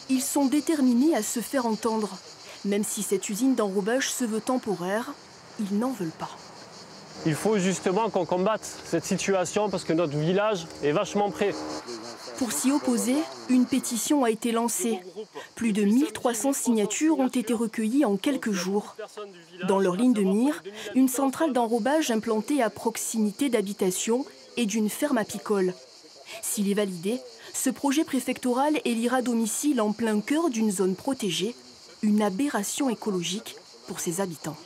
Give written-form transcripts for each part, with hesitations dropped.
Ils sont déterminés à se faire entendre. Même si cette usine d'enrobage se veut temporaire, ils n'en veulent pas. Il faut justement qu'on combatte cette situation parce que notre village est vachement près. Pour s'y opposer, une pétition a été lancée. Plus de 1300 signatures ont été recueillies en quelques jours. Dans leur ligne de mire, une centrale d'enrobage implantée à proximité d'habitations et d'une ferme apicole. S'il est validé, ce projet préfectoral élira domicile en plein cœur d'une zone protégée, une aberration écologique pour ses habitants.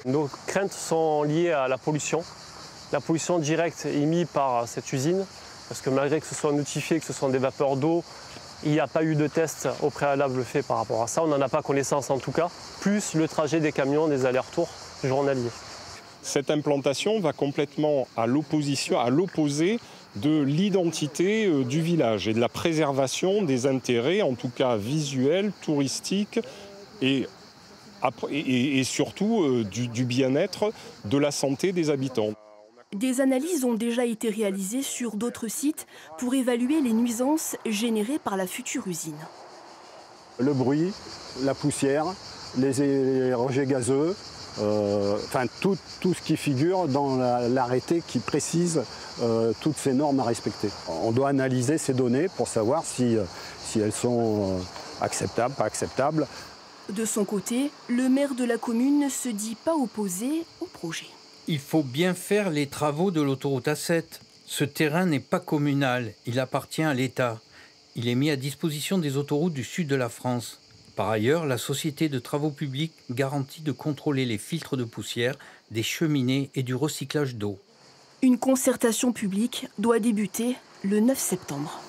Nos craintes sont liées à la pollution directe émise par cette usine, parce que malgré que ce soit notifié, que ce sont des vapeurs d'eau, il n'y a pas eu de test au préalable fait par rapport à ça, on n'en a pas connaissance en tout cas, plus le trajet des camions, des allers-retours journaliers. Cette implantation va complètement à l'opposé de l'identité du village et de la préservation des intérêts, en tout cas visuels, touristiques et surtout du bien-être, de la santé des habitants. Des analyses ont déjà été réalisées sur d'autres sites pour évaluer les nuisances générées par la future usine. Le bruit, la poussière, les rejets gazeux, tout ce qui figure dans l'arrêté qui précise toutes ces normes à respecter. On doit analyser ces données pour savoir si elles sont acceptables, pas acceptables. De son côté, le maire de la commune ne se dit pas opposé au projet. Il faut bien faire les travaux de l'autoroute A7. Ce terrain n'est pas communal, il appartient à l'État. Il est mis à disposition des autoroutes du sud de la France. Par ailleurs, la société de travaux publics garantit de contrôler les filtres de poussière, des cheminées et du recyclage d'eau. Une concertation publique doit débuter le 9 septembre.